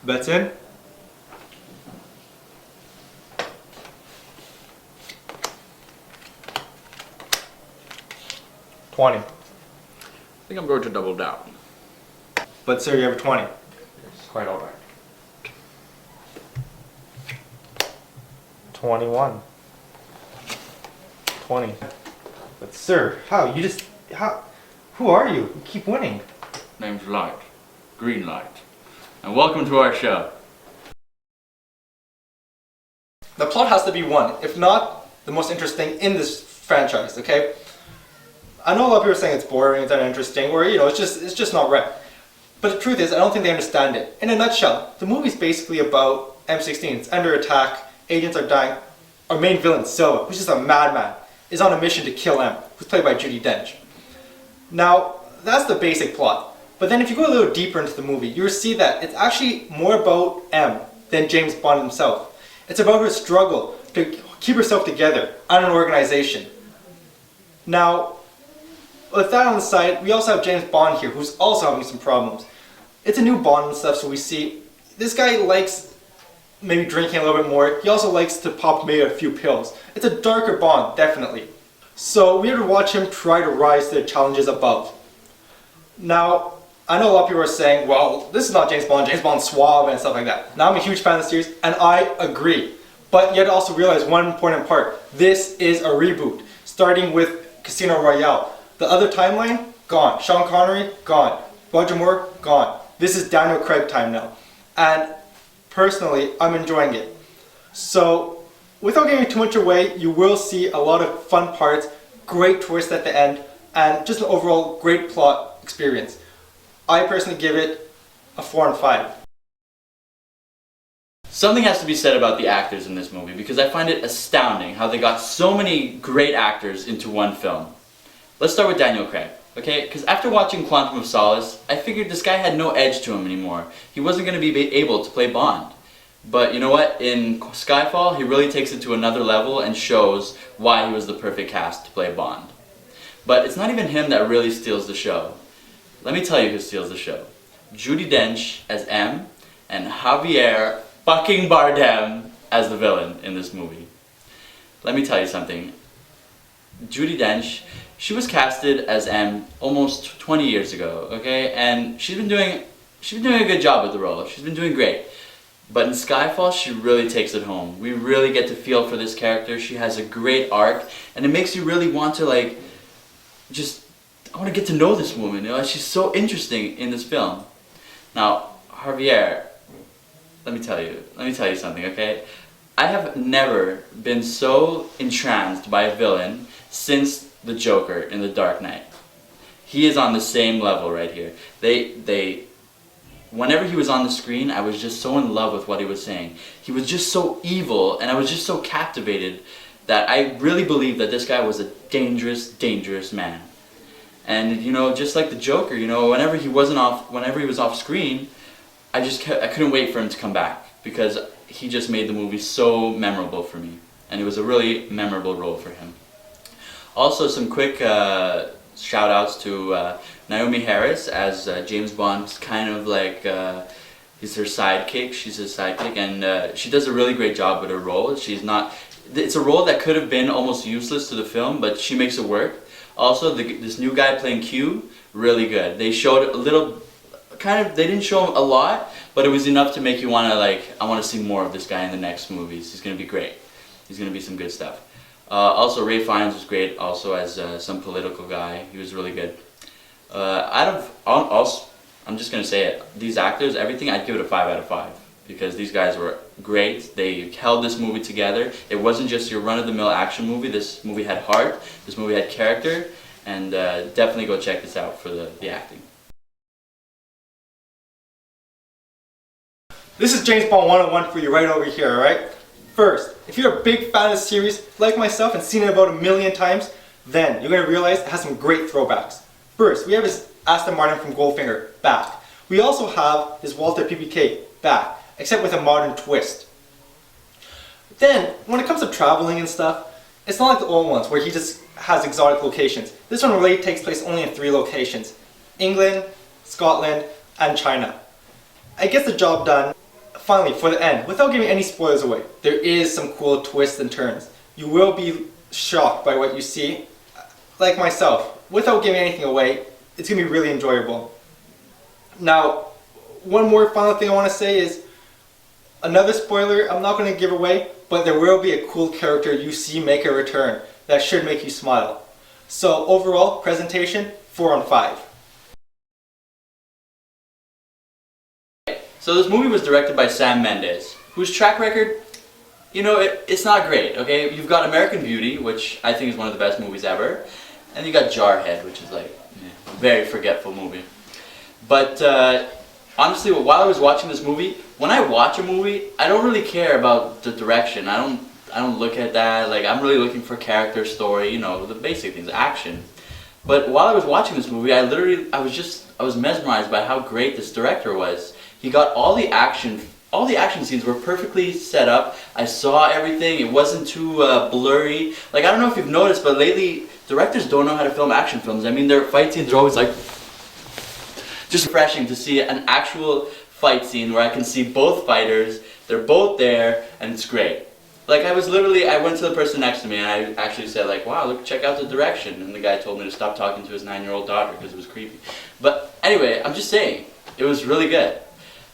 Bets in? $20. I think I'm going to double down. But sir, you have a 20. It's quite alright. 21. 20. But sir, who are you? You keep winning. Name's Light. Greenlight. And welcome to our show. The plot has to be one, if not the most interesting in this franchise, okay? I know a lot of people are saying it's boring, it's uninteresting, or it's just not right. But the truth is, I don't think they understand it. In a nutshell, the movie's basically about M16. It's under attack, agents are dying. Our main villain, Silva, who's just a madman, is on a mission to kill M, who's played by Judi Dench. Now, that's the basic plot. But then if you go a little deeper into the movie, you'll see that it's actually more about M than James Bond himself. It's about her struggle to keep herself together on an organization. Now, with that on the side, we also have James Bond here, who's also having some problems. It's a new Bond and stuff, so we see this guy likes maybe drinking a little bit more. He also likes to pop maybe a few pills. It's a darker Bond, definitely. So we have to watch him try to rise to the challenges above. Now, I know a lot of people are saying, well, this is not James Bond's suave and stuff like that. Now, I'm a huge fan of the series, and I agree. But you have to also realize one important part. This is a reboot, starting with Casino Royale. The other timeline, gone. Sean Connery, gone. Roger Moore, gone. This is Daniel Craig time now. And personally, I'm enjoying it. So, without giving too much away, you will see a lot of fun parts, great twist at the end, and just an overall great plot experience. I personally give it a 4 and 5. Something has to be said about the actors in this movie because I find it astounding how they got so many great actors into one film. Let's start with Daniel Craig, okay? Because after watching Quantum of Solace, I figured this guy had no edge to him anymore. He wasn't going to be able to play Bond. But you know what? In Skyfall, he really takes it to another level and shows why he was the perfect cast to play Bond. But it's not even him that really steals the show. Let me tell you who steals the show. Judi Dench as M and Javier fucking Bardem as the villain in this movie. Let me tell you something. Judi Dench, she was casted as M almost 20 years ago, okay? And she's been doing a good job with the role. She's been doing great. But in Skyfall, she really takes it home. We really get to feel for this character. She has a great arc, and it makes you really want to I want to get to know this woman. She's so interesting in this film. Now, Javier, let me tell you something, okay? I have never been so entranced by a villain since the Joker in The Dark Knight. He is on the same level right here. Whenever he was on the screen, I was just so in love with what he was saying. He was just so evil, and I was just so captivated that I really believed that this guy was a dangerous, dangerous man. And just like the Joker, whenever he was off screen, I couldn't wait for him to come back because he just made the movie so memorable for me, and it was a really memorable role for him. Also, some quick shout outs to Naomi Harris as James Bond's kind of he's her sidekick. She's his sidekick, and she does a really great job with her role. It's a role that could have been almost useless to the film, but she makes it work. Also, this new guy playing Q, really good. They showed a little, they didn't show him a lot, but it was enough to make you want to I want to see more of this guy in the next movies. He's going to be great. He's going to be some good stuff. Also, Ray Fiennes was great, also as some political guy. He was really good. I'm just going to say it, these actors, everything, I'd give it a 5 out of 5. Because these guys were great. They held this movie together. It wasn't just your run-of-the-mill action movie. This movie had heart. This movie had character. And definitely go check this out for the acting. This is James Bond 101 for you right over here, alright? First, if you're a big fan of the series, like myself, and seen it about 1,000,000 times, then you're going to realize it has some great throwbacks. First, we have his Aston Martin from Goldfinger, back. We also have his Walther PPK, back, except with a modern twist. Then, when it comes to traveling and stuff, it's not like the old ones where he just has exotic locations. This one really takes place only in 3 locations: England, Scotland, and China. It gets the job done. finally, for the end, without giving any spoilers away, there is some cool twists and turns. You will be shocked by what you see. Like myself, without giving anything away, it's going to be really enjoyable. Now, one more final thing I want to say is, another spoiler I'm not going to give away, but there will be a cool character you see make a return that should make you smile. So overall, presentation, 4 on 5. So this movie was directed by Sam Mendes, whose track record, you know, it's not great, okay? You've got American Beauty, which I think is one of the best movies ever, and you got Jarhead, which is like a very forgetful movie. But honestly, while I was watching this movie, when I watch a movie, I don't really care about the direction. I don't look at that. Like, I'm really looking for character, story, you know, the basic things, action. But while I was watching this movie, I was mesmerized by how great this director was. He got all the action scenes were perfectly set up. I saw everything. It wasn't too blurry. Like, I don't know if you've noticed, but lately directors don't know how to film action films. I mean, their fight scenes are always like just refreshing to see an actual fight scene where I can see both fighters. They're both there, and it's great. Like, I went to the person next to me and I actually said, like, wow, look, check out the direction. And the guy told me to stop talking to his 9-year-old daughter because it was creepy. But anyway, I'm just saying, it was really good.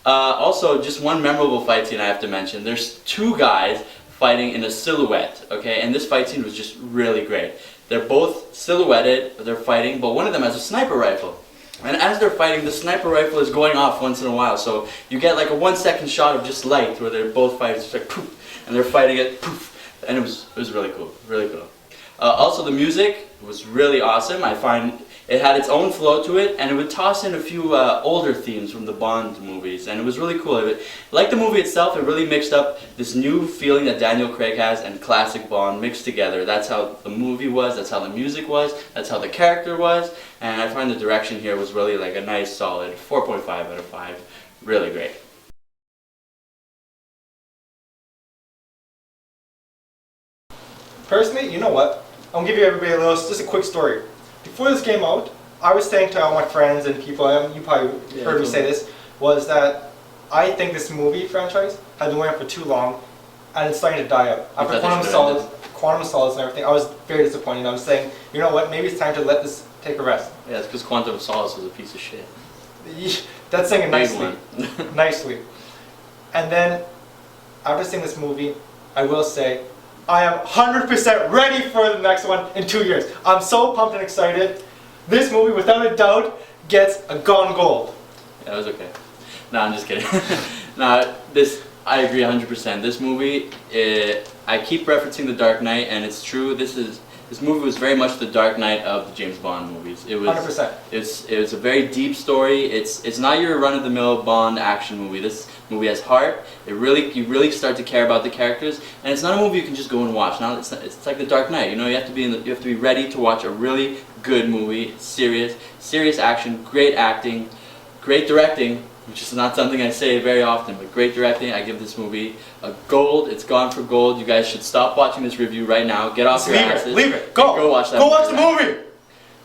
Also, just one memorable fight scene I have to mention. There's 2 guys fighting in a silhouette, okay? And this fight scene was just really great. They're both silhouetted, they're fighting, but one of them has a sniper rifle. And as they're fighting, the sniper rifle is going off once in a while. So you get like a 1-second shot of just light where they're both fighting, just like poof, and they're fighting it, poof. And it was really cool, really cool. Also, the music was really awesome. I find it had its own flow to it, and it would toss in a few older themes from the Bond movies, and it was really cool. Like the movie itself, it really mixed up this new feeling that Daniel Craig has and classic Bond mixed together. That's how the movie was, that's how the music was, that's how the character was, and I find the direction here was really like a nice, solid 4.5 out of 5. Really great. Personally, you know what? I'm gonna give you everybody just a quick story. Before this came out, I was saying to all my friends and people, you probably heard me say this, was that I think this movie franchise has been going on for too long and it's starting to die out. After Quantum of Solace and everything, I was very disappointed. I was saying, you know what, maybe it's time to let this take a rest. Yeah, it's because Quantum of Solace was a piece of shit. That's saying it nicely. Nicely. And then, after seeing this movie, I will say, I am 100% ready for the next one in 2 years. I'm so pumped and excited. This movie, without a doubt, gets a gone gold. Yeah, it was okay. No, I'm just kidding. I agree 100%. This movie, I keep referencing The Dark Knight, and it's true. This movie was very much the Dark Knight of the James Bond movies. It was 100%. It's a very deep story. It's not your run-of-the-mill Bond action movie. This movie has heart. You really start to care about the characters, and it's not a movie you can just go and watch. Now it's like The Dark Knight. You know, you have to be ready to watch a really good movie. Serious action, great acting, great directing, which is not something I say very often, but great directing. I give this movie a gold. It's gone for gold. You guys should stop watching this review right now. Get off your asses. Leave it. Go watch that. Go watch the movie.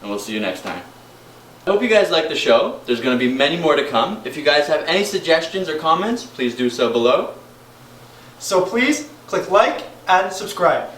And we'll see you next time. I hope you guys like the show. There's going to be many more to come. If you guys have any suggestions or comments, please do so below. So please click like and subscribe.